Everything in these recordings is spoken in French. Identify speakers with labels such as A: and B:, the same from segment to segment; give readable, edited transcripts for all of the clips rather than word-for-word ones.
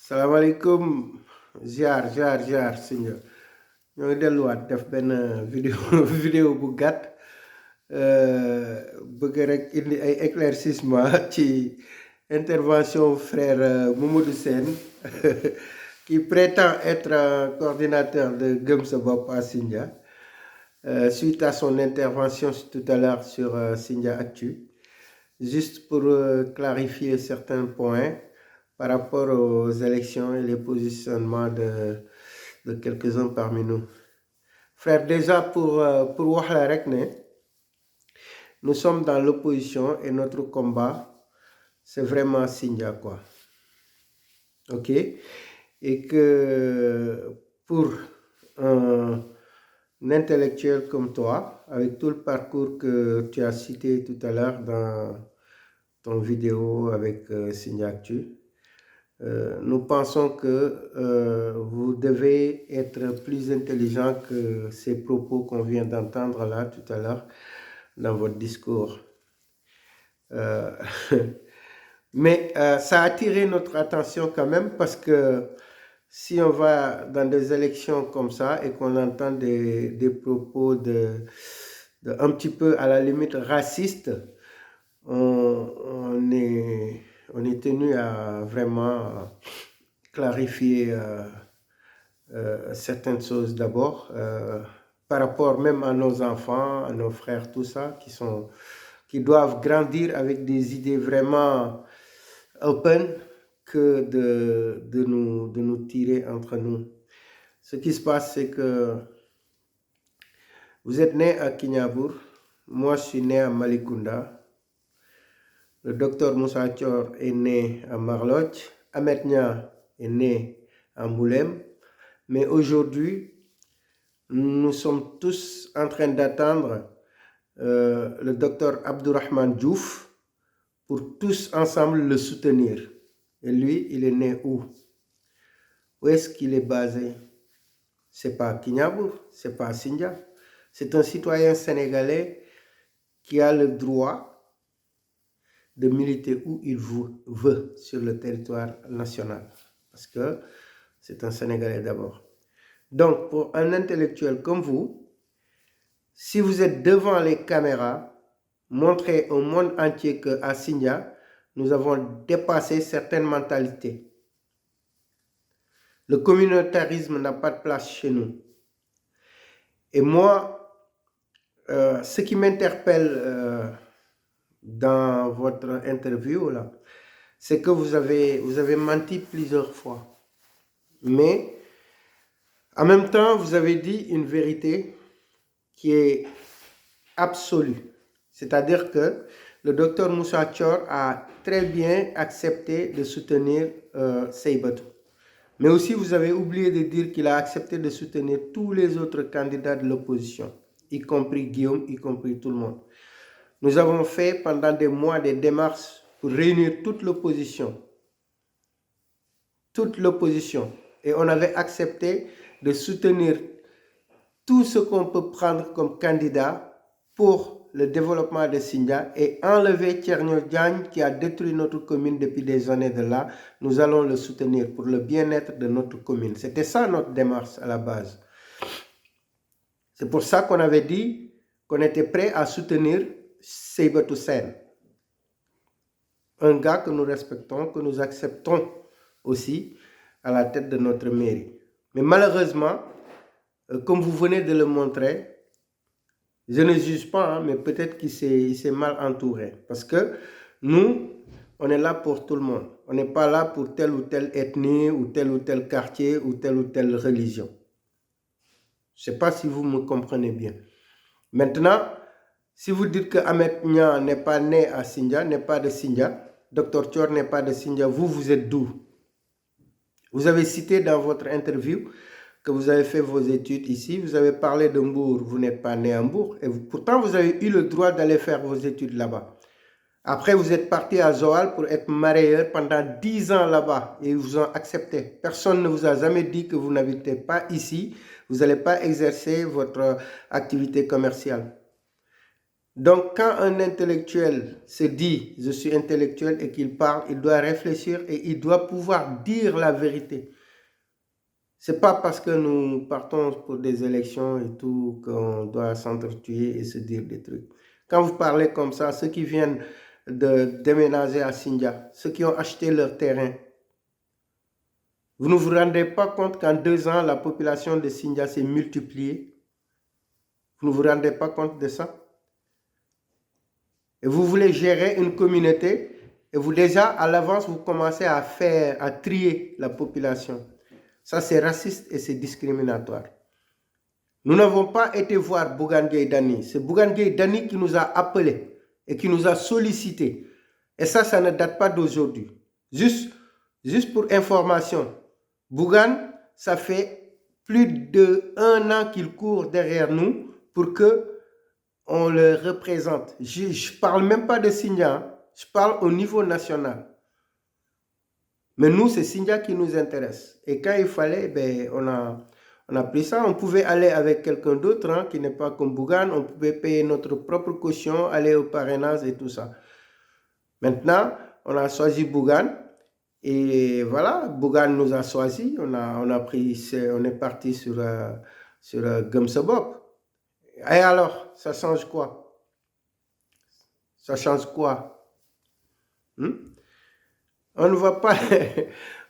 A: salaamaaleykum ziar sëñ bi ñoo ngi delluwaat def benn vidéo vidéo bu gàtt bëgg rek indi ay éclaircissement ci intervention frère Mamadou Sène qui prétend être coordinateur de Gëm Sa Bopp à Sindia suite à son intervention tout à l'heure sur Sindia Actu. Juste pour clarifier certains points par rapport aux élections et les positionnements de quelques-uns parmi nous. Frère, déjà pour wax la rek ne nous sommes dans l'opposition et notre combat, c'est vraiment Sindia, quoi. Ok? Et que pour un intellectuel comme toi, avec tout le parcours que tu as cité tout à l'heure dans ton vidéo avec Sindia Actu, nous pensons que vous devez être plus intelligent que ces propos qu'on vient d'entendre là tout à l'heure dans votre discours. Mais ça a attiré notre attention quand même parce que si on va dans des élections comme ça et qu'on entend des propos un petit peu à la limite racistes, on est tenu à vraiment clarifier certaines choses d'abord par rapport même à nos enfants, à nos frères, tout ça, qui doivent grandir avec des idées vraiment open que de nous tirer entre nous. Ce qui se passe, c'est que vous êtes né à Kignavour, moi je suis né à Malicounda. Le docteur Moussa Thior est né à Marlotte, Ahmed Nia est né à Moulem, mais aujourd'hui, nous sommes tous en train d'attendre le docteur Abdourahmane Diouf pour tous ensemble le soutenir. Et lui, il est né où? Où est-ce qu'il est basé? C'est pas à Kignavour, c'est pas à Sindia. C'est un citoyen sénégalais qui a le droit de militer où il veut sur le territoire national, parce que c'est un Sénégalais d'abord. Donc, pour un intellectuel comme vous, si vous êtes devant les caméras, montrez au monde entier qu'à Sindia, nous avons dépassé certaines mentalités. Le communautarisme n'a pas de place chez nous. Et moi, ce qui m'interpelle dans votre interview là, c'est que vous avez menti plusieurs fois. Mais en même temps, vous avez dit une vérité qui est absolue. C'est-à-dire que le docteur Moussa Thior a très bien accepté de soutenir Seybatou. Mais aussi, vous avez oublié de dire qu'il a accepté de soutenir tous les autres candidats de l'opposition, y compris Guillaume, y compris tout le monde. Nous avons fait pendant des mois des démarches pour réunir toute l'opposition. Et on avait accepté de soutenir tout ce qu'on peut prendre comme candidat pour le développement de Sindia et enlever Thierno Diagne qui a détruit notre commune depuis des années de là. Nous allons le soutenir pour le bien-être de notre commune. C'était ça notre démarche à la base. C'est pour ça qu'on avait dit qu'on était prêt à soutenir Seybatou Sène, un gars que nous respectons, que nous acceptons aussi à la tête de notre mairie. Mais malheureusement, comme vous venez de le montrer, je ne juge pas, mais peut-être qu'il s'est mal entouré. Parce que nous, on est là pour tout le monde. On n'est pas là pour telle ou telle ethnie, ou tel quartier, ou telle religion. Je ne sais pas si vous me comprenez bien. Maintenant, si vous dites que Ahmed Nia n'est pas né à Sindia, n'est pas de Sindia, Dr Thior n'est pas de Sindia, vous êtes d'où? Vous avez cité dans votre interview que vous avez fait vos études ici, vous avez parlé de Mbour, vous n'êtes pas né à Mbour, et pourtant vous avez eu le droit d'aller faire vos études là-bas. Après, vous êtes parti à Joal pour être mareyeur pendant 10 ans là-bas, et ils vous ont accepté. Personne ne vous a jamais dit que vous n'habitez pas ici, vous n'allez pas exercer votre activité commerciale. Donc, quand un intellectuel se dit « je suis intellectuel » et qu'il parle, il doit réfléchir et il doit pouvoir dire la vérité. C'est pas parce que nous partons pour des élections et tout qu'on doit s'entretuer et se dire des trucs. Quand vous parlez comme ça, ceux qui viennent de déménager à Sindia, ceux qui ont acheté leur terrain, vous ne vous rendez pas compte qu'en 2 ans, la population de Sindia s'est multipliée? Vous ne vous rendez pas compte de ça? Et vous voulez gérer une communauté et vous déjà, à l'avance, vous commencez à trier la population. Ça, c'est raciste et c'est discriminatoire. Nous n'avons pas été voir Bougane Gueye Dany. C'est Bougane Gueye Dany qui nous a appelés et qui nous a sollicités. Et ça ne date pas d'aujourd'hui. Juste pour information, Bougane, ça fait plus d'1 an qu'il court derrière nous pour que on le représente. Je ne parle même pas de Sindia, je parle au niveau national. Mais nous, c'est Sindia qui nous intéresse. Et quand il fallait, ben, on a pris ça. On pouvait aller avec quelqu'un d'autre hein, qui n'est pas comme Bougane. On pouvait payer notre propre caution, aller au parrainage et tout ça. Maintenant, on a choisi Bougane. Et voilà, Bougane nous a choisi. On est parti sur Gumsebop. Et alors, ça change quoi? Ça change quoi? On ne va pas,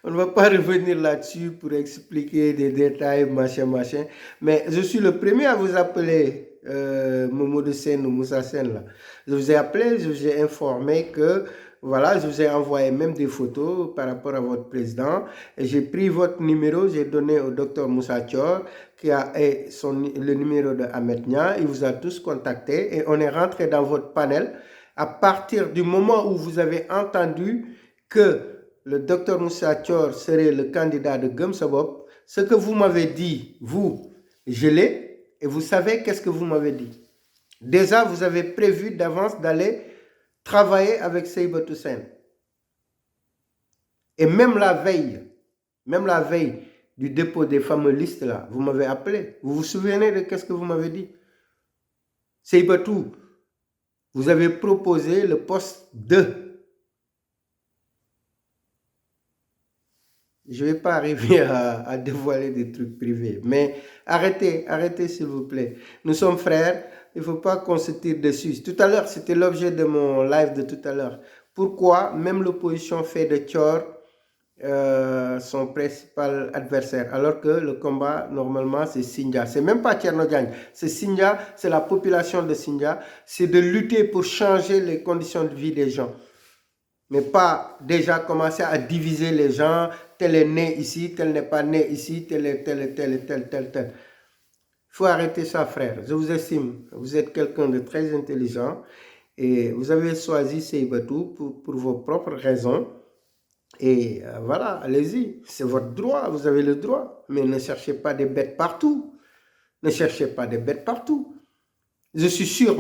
A: on ne va pas revenir là-dessus pour expliquer des détails, machin. Mais je suis le premier à vous appeler Momodou Sène ou Moussa Sène là. Je vous ai appelé, je vous ai informé que voilà, je vous ai envoyé même des photos par rapport à votre président. Et j'ai pris votre numéro, j'ai donné au docteur Moussa Thior qui a le numéro de Ahmed Nia. Il vous a tous contacté et on est rentré dans votre panel à partir du moment où vous avez entendu que le docteur Moussa Thior serait le candidat de Gumsebop. Ce que vous m'avez dit, vous, je l'ai, et vous savez qu'est-ce que vous m'avez dit. Déjà, vous avez prévu d'avance d'aller travailler avec Seybatou Sène. Et même la veille du dépôt des fameuses listes là, vous m'avez appelé. Vous vous souvenez de qu'est-ce que vous m'avez dit? Seybatou, vous avez proposé le poste de... Je ne vais pas arriver à dévoiler des trucs privés, mais arrêtez s'il vous plaît. Nous sommes frères, il ne faut pas qu'on se tire dessus. Tout à l'heure, c'était l'objet de mon live de tout à l'heure. Pourquoi même l'opposition fait de Thior son principal adversaire, alors que le combat, normalement, c'est Sindia. C'est même pas Thierno Diagne, c'est Sindia, c'est la population de Sindia. C'est de lutter pour changer les conditions de vie des gens. Mais pas déjà commencer à diviser les gens, tel est né ici, tel n'est pas né ici, tel est tel. Il faut arrêter ça, frère. Je vous estime. Vous êtes quelqu'un de très intelligent et vous avez choisi Seybatou pour vos propres raisons. Et voilà, allez-y. C'est votre droit, vous avez le droit. Mais ne cherchez pas des bêtes partout. Ne cherchez pas des bêtes partout. Je suis sûr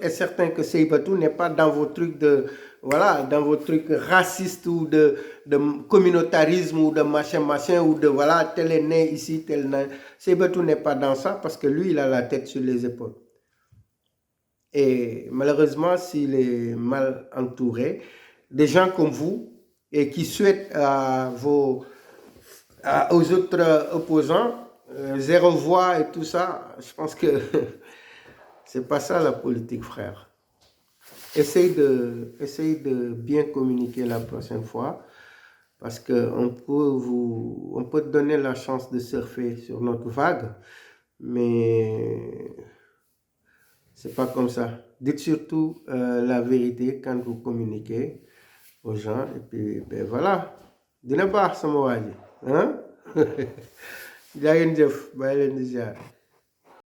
A: et certain que Seybatou n'est pas dans vos trucs de... Voilà, dans vos trucs racistes ou de communautarisme ou de machin, ou de voilà, tel est né ici, tel n'est. Seybatou n'est pas dans ça parce que lui, il a la tête sur les épaules. Et malheureusement, s'il est mal entouré, des gens comme vous et qui souhaitent aux autres opposants, 0 voix et tout ça, je pense que c'est pas ça la politique, frère. Essaye de bien communiquer la prochaine fois parce qu'on peut te donner la chance de surfer sur notre vague, mais c'est pas comme ça. Dites surtout la vérité quand vous communiquez aux gens et puis ben voilà. Dina baax sama waa ji hein jaa ngeen jëf bàyyi leen di ziar